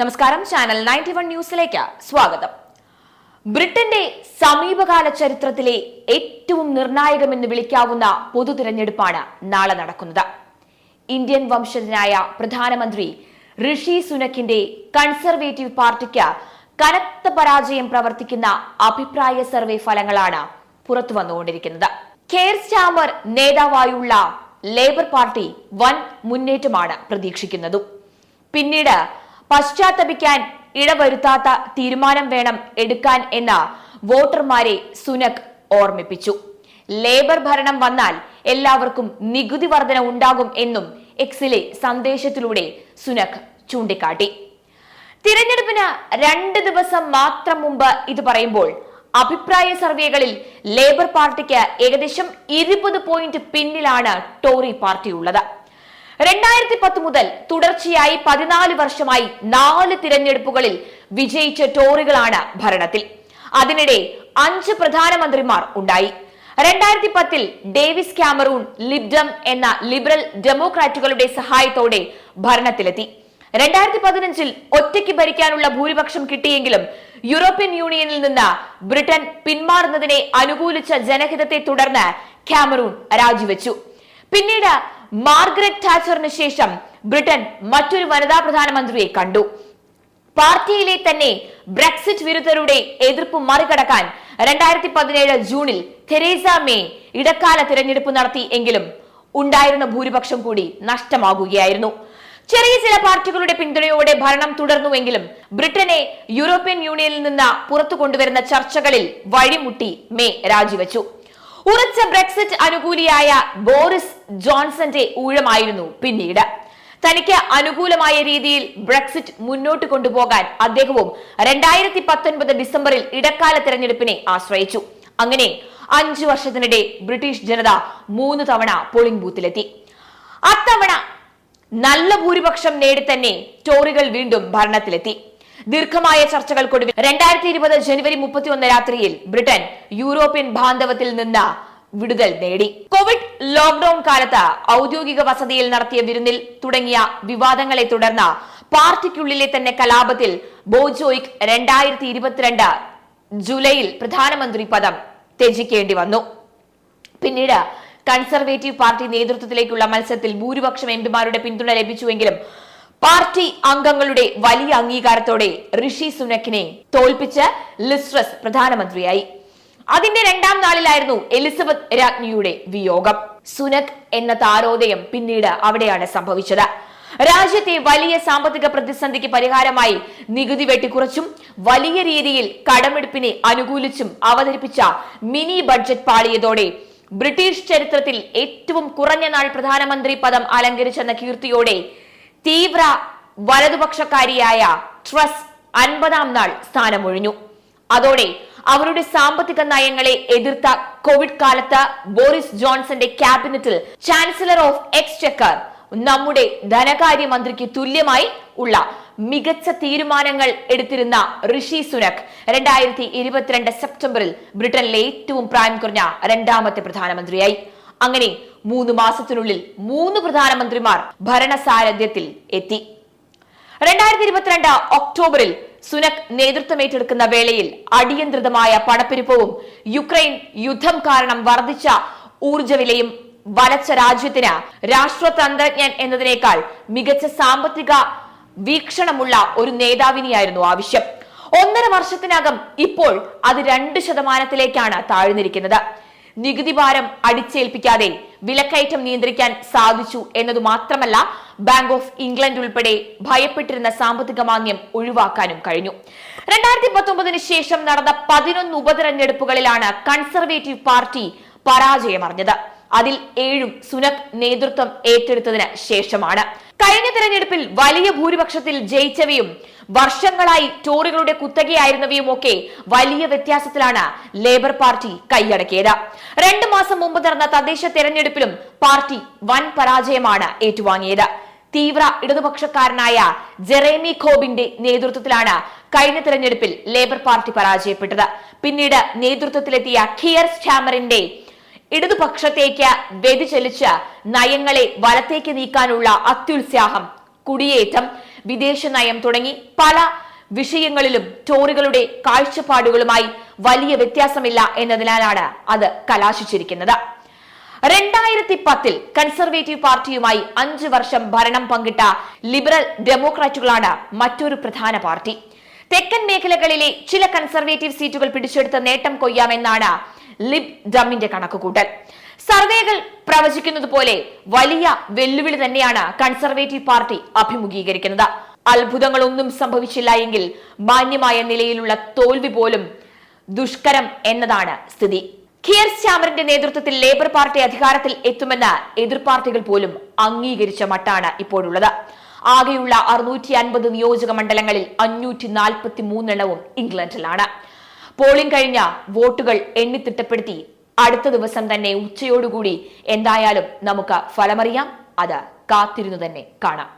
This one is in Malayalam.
നമസ്കാരം, ചാനൽ 91 ന്യൂസിലേക്ക് സ്വാഗതം. ബ്രിട്ടന്റെ സമീപകാല ചരിത്രത്തിലെ ഏറ്റവും നിർണായകമെന്ന് വിളിക്കാവുന്ന പൊതു തിരഞ്ഞെടുപ്പാണ് നാളെ നടക്കുന്നത്. ഇന്ത്യൻ വംശജനായ പ്രധാനമന്ത്രി ഋഷി സുനക്കിന്റെ കൺസർവേറ്റീവ് പാർട്ടിക്ക് കനത്ത പരാജയം പ്രവർത്തിക്കുന്ന അഭിപ്രായ സർവേ ഫലങ്ങളാണ് പുറത്തു വന്നുകൊണ്ടിരിക്കുന്നത്. കെയർ സ്റ്റാമർ നേതാവായുള്ള ലേബർ പാർട്ടി വൻ മുന്നേറ്റമാണ് പ്രതീക്ഷിക്കുന്നതും. പിന്നീട് പശ്ചാത്തപിക്കാൻ ഇടവരുത്താത്ത തീരുമാനം വേണം എടുക്കാൻ എന്ന വോട്ടർമാരെ സുനക് ഓർമ്മിപ്പിച്ചു. ലേബർ ഭരണം വന്നാൽ എല്ലാവർക്കും നികുതി വർധന ഉണ്ടാകും എന്നും എക്സിലെ സന്ദേശത്തിലൂടെ സുനക് ചൂണ്ടിക്കാട്ടി. തിരഞ്ഞെടുപ്പിന് 2 ദിവസം മാത്രം മുമ്പ് ഇത് പറയുമ്പോൾ അഭിപ്രായ സർവേകളിൽ ലേബർ പാർട്ടിക്ക് ഏകദേശം 20 പോയിന്റ് പിന്നിലാണ് ടോറി പാർട്ടി ഉള്ളത്. 2010 മുതൽ തുടർച്ചയായി 14 വർഷമായി 4 തിരഞ്ഞെടുപ്പുകളിൽ വിജയിച്ച ടോറികളാണ് ഭരണത്തിൽ. അതിനിടെ 5 പ്രധാനമന്ത്രിമാർ ഉണ്ടായി. 2010 ഡേവിസ് കാമറൂൺ ലിബ്ഡം എന്ന ലിബറൽ ഡെമോക്രാറ്റുകളുടെ സഹായത്തോടെ ഭരണത്തിലെത്തി. 2015 ഒറ്റയ്ക്ക് ഭരിക്കാനുള്ള ഭൂരിപക്ഷം കിട്ടിയെങ്കിലും യൂറോപ്യൻ യൂണിയനിൽ നിന്ന് ബ്രിട്ടൻ പിന്മാറുന്നതിനെ അനുകൂലിച്ച ജനഹിതത്തെ തുടർന്ന് കാമറൂൺ രാജിവെച്ചു. പിന്നീട് മാർഗരറ്റ് താച്ചറിന് ശേഷം ബ്രിട്ടൻ മറ്റൊരു വനിതാ പ്രധാനമന്ത്രിയെ കണ്ടു. പാർട്ടിയിലെ തന്നെ ബ്രെക്സിറ്റ് വിരുദ്ധരുടെ എതിർപ്പ് മറികടക്കാൻ 2017 ജൂണിൽ തെരേസ മേ ഇടക്കാല തിരഞ്ഞെടുപ്പ് നടത്തി. എങ്കിലും ഉണ്ടായിരുന്ന ഭൂരിപക്ഷം കൂടി നഷ്ടമാകുകയായിരുന്നു. ചെറിയ ചില പാർട്ടികളുടെ പിന്തുണയോടെ ഭരണം തുടർന്നുവെങ്കിലും ബ്രിട്ടനെ യൂറോപ്യൻ യൂണിയനിൽ നിന്ന് പുറത്തു കൊണ്ടുവരുന്ന ചർച്ചകളിൽ വഴിമുട്ടി മേ രാജിവെച്ചു. ഉറച്ച ബ്രെക്സിറ്റ് അനുകൂലിയായ ബോറിസ് ജോൺസന്റെ ഊഴമായിരുന്നു പിന്നീട്. തനിക്ക് അനുകൂലമായ രീതിയിൽ ബ്രെക്സിറ്റ് മുന്നോട്ട് കൊണ്ടുപോകാൻ അദ്ദേഹവും 2019 ഡിസംബറിൽ ഇടക്കാല തെരഞ്ഞെടുപ്പിനെ ആശ്രയിച്ചു. അങ്ങനെ 5 വർഷത്തിനിടെ ബ്രിട്ടീഷ് ജനത 3 തവണ പോളിംഗ് ബൂത്തിലെത്തി. അത്തവണ നല്ല ഭൂരിപക്ഷം നേടി തന്നെ ടോറികൾ വീണ്ടും ഭരണത്തിലെത്തി. ദീർഘമായ ചർച്ചകൾക്കൊടുവിൽ 2020 ജനുവരി 31 രാത്രിയിൽ ബ്രിട്ടൻ യൂറോപ്യൻ ബാന്ധവത്തിൽ നിന്ന് വിടുതൽ നേടി. കോവിഡ് ലോക്ക്ഡൌൺ കാലത്ത് ഔദ്യോഗിക വസതിയിൽ നടത്തിയ വിരുന്നിൽ തുടങ്ങിയ വിവാദങ്ങളെ തുടർന്ന് പാർട്ടിക്കുള്ളിലെ തന്നെ കലാപത്തിൽ ബോജോയ്ക്ക് 2022 ജൂലൈയിൽ പ്രധാനമന്ത്രി പദം ത്യജിക്കേണ്ടി വന്നു. പിന്നീട് കൺസർവേറ്റീവ് പാർട്ടി നേതൃത്വത്തിലേക്കുള്ള മത്സരത്തിൽ ഭൂരിപക്ഷം എംപിമാരുടെ പിന്തുണ ലഭിച്ചുവെങ്കിലും പാർട്ടി അംഗങ്ങളുടെ വലിയ അംഗീകാരത്തോടെ ഋഷി സുനക്കിനെ തോൽപ്പിച്ച് ലിസ്ട്രസ് പ്രധാനമന്ത്രിയായി. അതിന്റെ 2ാം നാളിലായിരുന്നു എലിസബത്ത് രാജ്ഞിയുടെ വിയോഗം. സുനക് എന്ന താരോദയം പിന്നീട് അവിടെയാണ് സംഭവിച്ചത്. രാജ്യത്തെ വലിയ സാമ്പത്തിക പ്രതിസന്ധിക്ക് പരിഹാരമായി നികുതി വെട്ടിക്കുറച്ചും വലിയ രീതിയിൽ കടമെടുപ്പിനെ അനുകൂലിച്ചും അവതരിപ്പിച്ച മിനി ബഡ്ജറ്റ് പാളിയതോടെ ബ്രിട്ടീഷ് ചരിത്രത്തിൽ ഏറ്റവും കുറഞ്ഞ നാൾ പ്രധാനമന്ത്രി പദം അലങ്കരിച്ചെന്ന കീർത്തിയോടെ തീവ്ര വലതുപക്ഷക്കാരിയായ ട്രസ് 50ാം നാൾ സ്ഥാനമൊഴിഞ്ഞു. അതോടെ അവരുടെ സാമ്പത്തിക നയങ്ങളെ എതിർത്ത കോവിഡ് കാലത്ത് ബോറിസ് ജോൺസന്റെ ക്യാബിനറ്റിൽ ചാൻസലർ ഓഫ് എക്സ്ചെക്കർ നമ്മുടെ ധനകാര്യമന്ത്രിക്ക് തുല്യമായി ഉള്ള മികച്ച തീരുമാനങ്ങൾ എടുത്തിരുന്ന ഋഷി സുനക് 2022 സെപ്റ്റംബറിൽ ബ്രിട്ടനിലെ ഏറ്റവും പ്രായം കുറഞ്ഞ 2ാമത്തെ പ്രധാനമന്ത്രിയായി. അങ്ങനെ 3 മാസത്തിനുള്ളിൽ 3 പ്രധാനമന്ത്രിമാർ ഭരണസാരഥ്യത്തിൽ എത്തി. 2022 ഒക്ടോബറിൽ സുനക് നേതൃത്വം ഏറ്റെടുക്കുന്ന വേളയിൽ അടിയന്ത്രിതമായ പണപ്പെരുപ്പവും യുക്രൈൻ യുദ്ധം കാരണം വർദ്ധിച്ച ഊർജ്ജവിലയും വലച്ച രാജ്യത്തിന് രാഷ്ട്രതന്ത്രജ്ഞൻ എന്നതിനേക്കാൾ മികച്ച സാമ്പത്തിക വീക്ഷണമുള്ള ഒരു നേതാവിനെയായിരുന്നു ആവശ്യം. 1.5 വർഷത്തിനകം ഇപ്പോൾ അത് 2% താഴ്ന്നിരിക്കുന്നത്. നികുതി ഭാരം അടിച്ചേൽപ്പിക്കാതെ വിലക്കയറ്റം നിയന്ത്രിക്കാൻ സാധിച്ചു എന്നതു മാത്രമല്ല, ബാങ്ക് ഓഫ് ഇംഗ്ലണ്ട് ഉൾപ്പെടെ ഭയപ്പെട്ടിരുന്ന സാമ്പത്തിക മാന്ദ്യം ഒഴിവാക്കാനും കഴിഞ്ഞു. 2019 ശേഷം നടന്ന 11 ഉപതെരഞ്ഞെടുപ്പുകളിലാണ് കൺസർവേറ്റീവ് പാർട്ടി പരാജയമറിഞ്ഞത്. അതിൽ 7ഉം സുനക് നേതൃത്വം ഏറ്റെടുത്തതിന് ശേഷമാണ്. കഴിഞ്ഞ തെരഞ്ഞെടുപ്പിൽ വലിയ ഭൂരിപക്ഷത്തിൽ ജയിച്ചവയും വർഷങ്ങളായി ടോറികളുടെ കുത്തകയായിരുന്നവയും ഒക്കെ വലിയ വ്യത്യാസത്തിലാണ് ലേബർ പാർട്ടി കൈയടക്കിയത്. 2 മാസം മുമ്പ് നടന്ന തദ്ദേശ തെരഞ്ഞെടുപ്പിലും പാർട്ടി വൻ പരാജയമാണ് ഏറ്റുവാങ്ങിയത്. തീവ്ര ഇടതുപക്ഷക്കാരനായ ജെറേമി കോബിന്റെ നേതൃത്വത്തിലാണ് കഴിഞ്ഞ തെരഞ്ഞെടുപ്പിൽ ലേബർ പാർട്ടി പരാജയപ്പെട്ടത്. പിന്നീട് നേതൃത്വത്തിലെത്തിയ കെയർ സ്റ്റാമറിന്റെ ഇടതുപക്ഷത്തേക്ക് വ്യതിചലിച്ച് നയങ്ങളെ വലത്തേക്ക് നീക്കാനുള്ള അത്യുത്സാഹം കുടിയേറ്റം, വിദേശ നയം തുടങ്ങി പല വിഷയങ്ങളിലും ടോറികളുടെ കാഴ്ചപ്പാടുകളുമായി വലിയ വ്യത്യാസമില്ല എന്നതിനാലാണ് അത് കലാശിച്ചിരിക്കുന്നത്. 2010 കൺസർവേറ്റീവ് പാർട്ടിയുമായി 5 വർഷം ഭരണം പങ്കിട്ട ലിബറൽ ഡെമോക്രാറ്റുകളാണ് മറ്റൊരു പ്രധാന പാർട്ടി. തെക്കൻ മേഖലകളിലെ ചില കൺസർവേറ്റീവ് സീറ്റുകൾ പിടിച്ചെടുത്ത് നേട്ടം കൊയ്യാമെന്നാണ് ലിബ് ഡമ്മിന്റെ കണക്കുകൂട്ടൽ. സർവേകൾ പ്രവചിക്കുന്നത് പോലെ വലിയ വെല്ലുവിളി തന്നെയാണ് കൺസർവേറ്റീവ് പാർട്ടി അഭിമുഖീകരിക്കുന്നത്. അത്ഭുതങ്ങളൊന്നും സംഭവിച്ചില്ല എങ്കിൽ മാന്യമായ നിലയിലുള്ള തോൽവി പോലും ദുഷ്കരം എന്നതാണ് സ്ഥിതി. കിയർ സ്റ്റാമറിന്റെ നേതൃത്വത്തിൽ ലേബർ പാർട്ടി അധികാരത്തിൽ എത്തുമെന്ന് എതിർ പാർട്ടികൾ പോലും അംഗീകരിച്ച മട്ടാണ് ഇപ്പോഴുള്ളത്. ആകെയുള്ള 650 നിയോജക മണ്ഡലങ്ങളിൽ 543 എണ്ണവും ഇംഗ്ലണ്ടിലാണ്. പോളിംഗ് കഴിഞ്ഞ വോട്ടുകൾ എണ്ണിത്തിട്ടപ്പെടുത്തി അടുത്ത ദിവസം തന്നെ ഉച്ചയോടുകൂടി എന്തായാലും നമുക്ക് ഫലമറിയാം. അത് കാത്തിരുന്നു തന്നെ കാണാം.